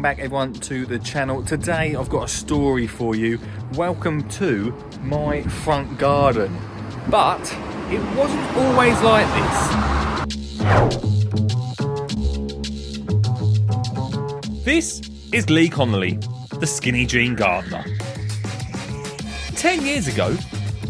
back everyone to the channel. Today I've got a story for you. Welcome to my front garden. But it wasn't always like this. This is Lee Connolly, the skinny jean gardener. 10 years ago,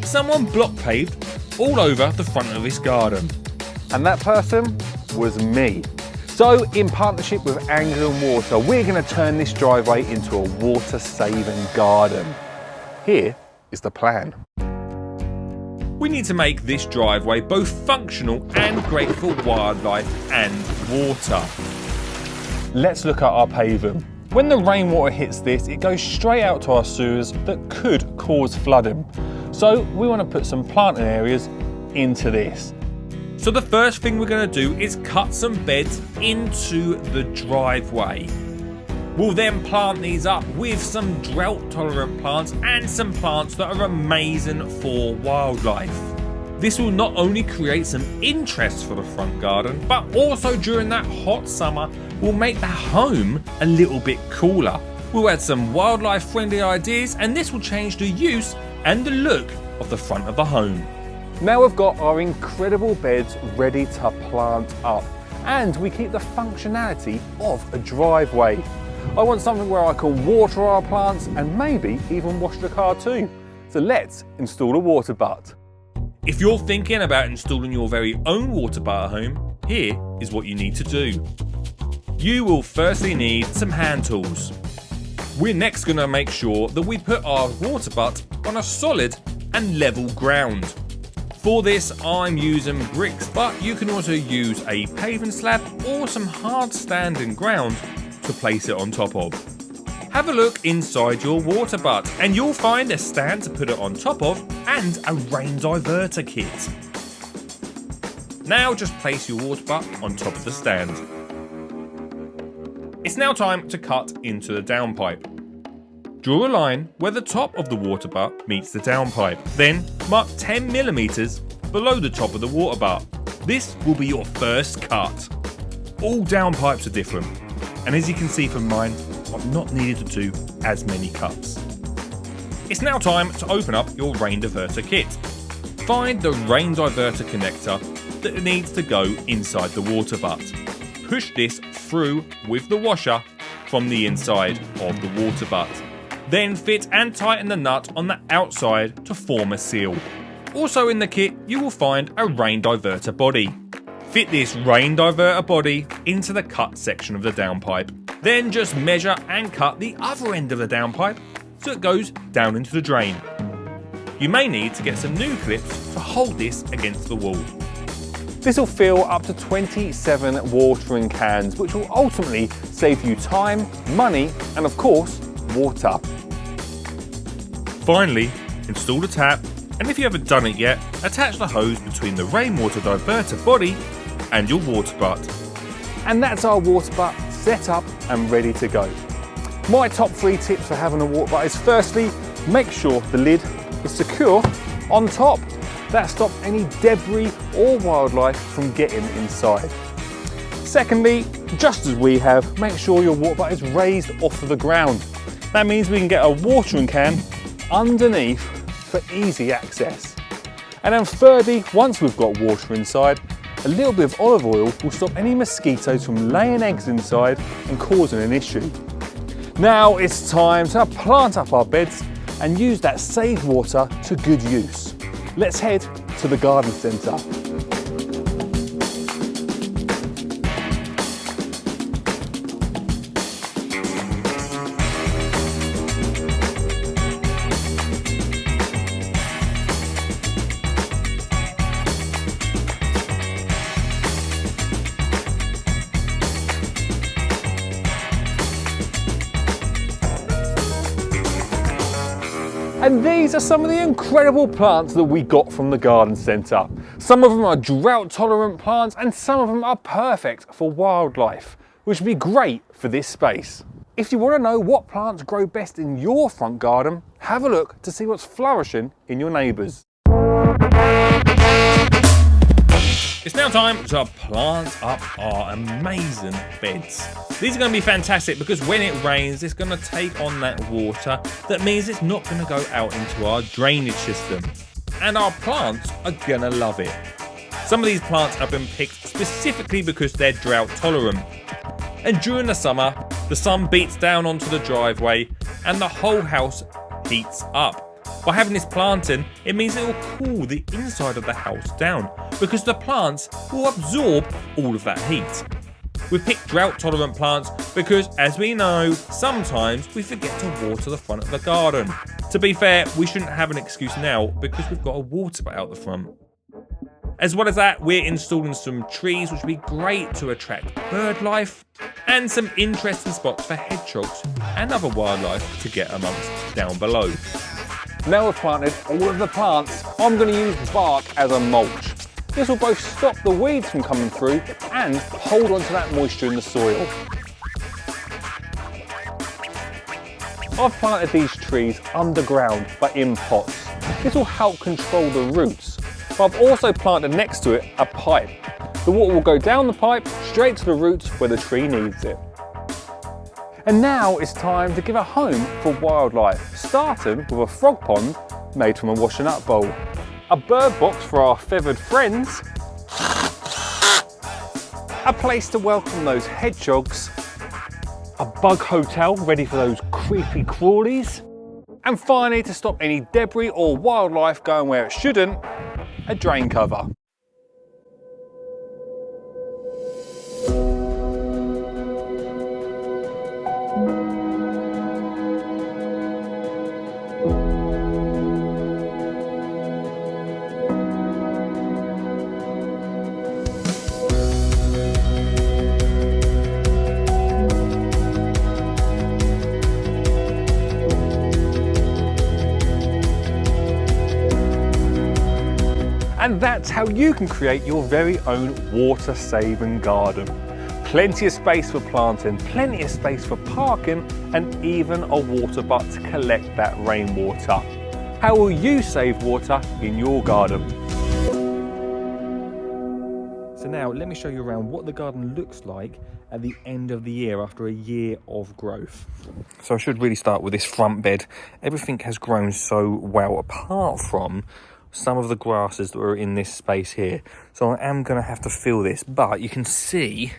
someone block paved all over the front of his garden. And that person was me. So in partnership with Anglian Water, we're going to turn this driveway into a water-saving garden. Here is the plan. We need to make this driveway both functional and great for wildlife and water. Let's look at our pavement. When the rainwater hits this, it goes straight out to our sewers that could cause flooding. So we want to put some planting areas into this. So the first thing we're going to do is cut some beds into the driveway. We'll then plant these up with some drought tolerant plants and some plants that are amazing for wildlife. This will not only create some interest for the front garden, but also during that hot summer will make the home a little bit cooler. We'll add some wildlife friendly ideas and this will change the use and the look of the front of the home. Now we've got our incredible beds ready to plant up, and we keep the functionality of a driveway. I want something where I can water our plants and maybe even wash the car too. So let's install a water butt. If you're thinking about installing your very own water butt at home, here is what you need to do. You will firstly need some hand tools. We're next going to make sure that we put our water butt on a solid and level ground. For this I'm using bricks, but you can also use a paving slab or some hard standing ground to place it on top of. Have a look inside your water butt and you'll find a stand to put it on top of and a rain diverter kit. Now just place your water butt on top of the stand. It's now time to cut into the downpipe. Draw a line where the top of the water butt meets the downpipe. Then mark 10mm below the top of the water butt. This will be your first cut. All downpipes are different, and as you can see from mine, I've not needed to do as many cuts. It's now time to open up your rain diverter kit. Find the rain diverter connector that needs to go inside the water butt. Push this through with the washer from the inside of the water butt. Then fit and tighten the nut on the outside to form a seal. Also in the kit you will find a rain diverter body. Fit this rain diverter body into the cut section of the downpipe. Then just measure and cut the other end of the downpipe so it goes down into the drain. You may need to get some new clips to hold this against the wall. This will fill up to 27 watering cans, which will ultimately save you time, money, and of course, water. Finally, install the tap, and if you haven't done it yet, attach the hose between the rainwater diverter body and your water butt. And that's our water butt set up and ready to go. My top 3 tips for having a water butt is firstly, make sure the lid is secure on top. That stops any debris or wildlife from getting inside. Secondly, just as we have, make sure your water butt is raised off of the ground. That means we can get a watering can underneath for easy access. And then thirdly, once we've got water inside, a little bit of olive oil will stop any mosquitoes from laying eggs inside and causing an issue. Now it's time to plant up our beds and use that saved water to good use. Let's head to the garden centre. And these are some of the incredible plants that we got from the garden centre. Some of them are drought tolerant plants and some of them are perfect for wildlife, which would be great for this space. If you want to know what plants grow best in your front garden, have a look to see what's flourishing in your neighbours. It's now time to plant up our amazing beds. These are going to be fantastic because when it rains, it's going to take on that water. That means it's not going to go out into our drainage system. And our plants are going to love it. Some of these plants have been picked specifically because they're drought tolerant. And during the summer, the sun beats down onto the driveway and the whole house heats up. By having this planting, it means it will cool the inside of the house down because the plants will absorb all of that heat. We've picked drought tolerant plants because, as we know, sometimes we forget to water the front of the garden. To be fair, we shouldn't have an excuse now because we've got a water butt out the front. As well as that, we're installing some trees which will be great to attract bird life and some interesting spots for hedgehogs and other wildlife to get amongst down below. Now we've planted all of the plants, I'm going to use bark as a mulch. This will both stop the weeds from coming through and hold on to that moisture in the soil. I've planted these trees underground but in pots. This will help control the roots. But I've also planted next to it a pipe. The water will go down the pipe straight to the roots where the tree needs it. And now it's time to give a home for wildlife, starting with a frog pond made from a washing up bowl, a bird box for our feathered friends, a place to welcome those hedgehogs, a bug hotel ready for those creepy crawlies, and finally, to stop any debris or wildlife going where it shouldn't, a drain cover. And that's how you can create your very own water-saving garden. Plenty of space for planting, plenty of space for parking, and even a water butt to collect that rainwater. How will you save water in your garden? So now let me show you around what the garden looks like at the end of the year after a year of growth. So I should really start with this front bed. Everything has grown so well apart from some of the grasses that were in this space here. So I am going to have to fill this, but you can see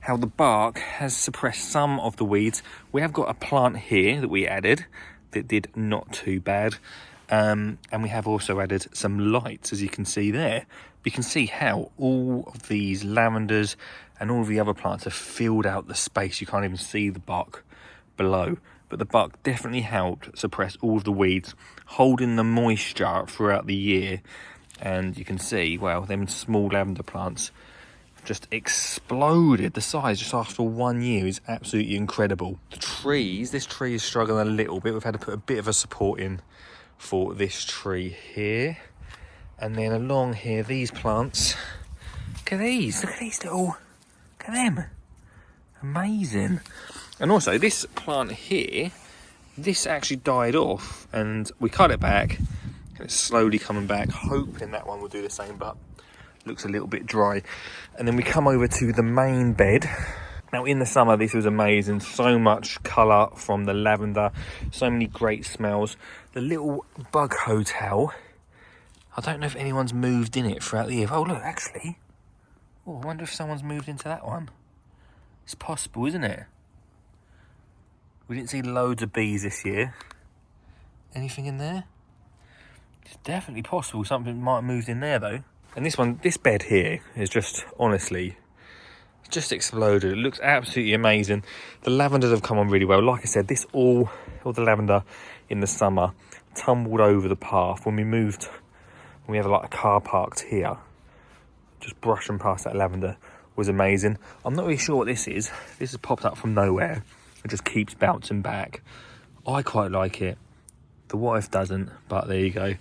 how the bark has suppressed some of the weeds. We have got a plant here that we added that did not too bad. And we have also added some lights, as you can see there. You can see how all of these lavenders and all of the other plants have filled out the space. You can't even see the bark below. But the bark definitely helped suppress all of the weeds, holding the moisture throughout the year. And you can see, well, them small lavender plants just exploded. The size just after 1 year is absolutely incredible. The trees, this tree is struggling a little bit. We've had to put a bit of a support in for this tree here. And then along here, these plants, look at these little, look at them. Amazing. And also this plant here, this actually died off and we cut it back and it's slowly coming back, hoping that one will do the same, but looks a little bit dry. And then we come over to the main bed. Now in the summer this was amazing, so much colour from the lavender, so many great smells. The little bug hotel, I don't know if anyone's moved in it throughout the year. Oh look, actually, oh, I wonder if someone's moved into that one. It's possible, isn't it? We didn't see loads of bees this year. Anything in there? It's definitely possible something might have moved in there though. And this bed here is just, honestly, just exploded. It looks absolutely amazing. The lavenders have come on really well. Like I said, this all the lavender in the summer tumbled over the path. When we moved, we have like a car parked here, just brushing past that lavender was amazing. I'm not really sure what this is. This has popped up from nowhere. It just keeps bouncing back. I quite like it. The wife doesn't, but there you go.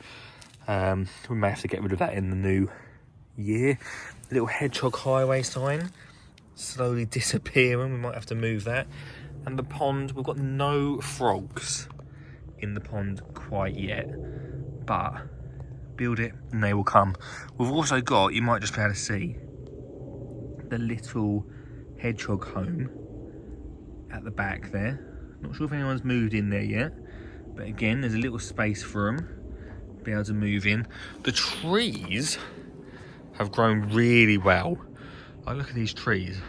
We may have to get rid of that in the new year. Little hedgehog highway sign slowly disappearing. We might have to move that. And the pond, we've got no frogs in the pond quite yet, but build it and they will come. We've also got, you might just be able to see, the little hedgehog home at the back there. Not sure if anyone's moved in there yet, but again, there's a little space for them to be able to move in. The trees have grown really well. Like, look at these trees.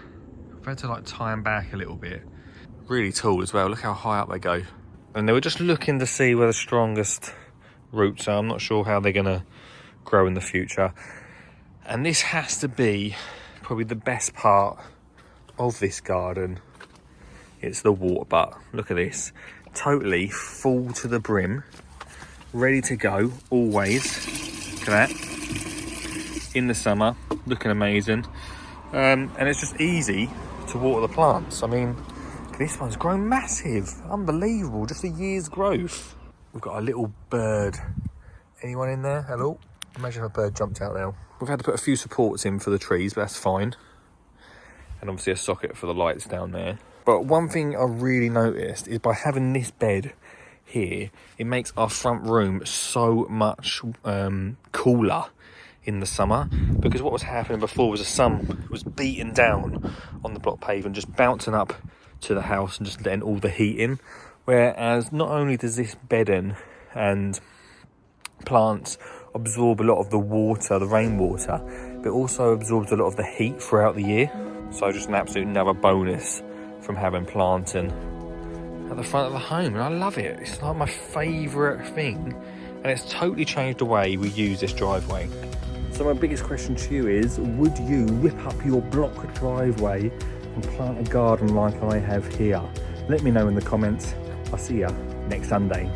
I've had to like tie them back a little bit. Really tall as well. Look how high up they go. And they were just looking to see where the strongest roots are. I'm not sure how they're gonna grow in the future. And this has to be probably the best part of this garden. It's the water butt. Look at this. Totally full to the brim. Ready to go, always. Look at that. In the summer, looking amazing. And it's just easy to water the plants. I mean, this one's grown massive. Unbelievable, just a year's growth. We've got a little bird. Anyone in there? Hello? Imagine if a bird jumped out now. We've had to put a few supports in for the trees, but that's fine. And obviously a socket for the lights down there. But one thing I really noticed is by having this bed here, it makes our front room so much cooler in the summer, because what was happening before was the sun was beating down on the block pavement, just bouncing up to the house and just letting all the heat in. Whereas not only does this bedding and plants absorb a lot of the water, the rainwater, but also absorbs a lot of the heat throughout the year. So just an absolute another bonus from having planting at the front of the home, and I love it. It's like my favourite thing, and it's totally changed the way we use this driveway. So my biggest question to you is, would you rip up your block driveway and plant a garden like I have here? Let me know in the comments. I'll see you next Sunday.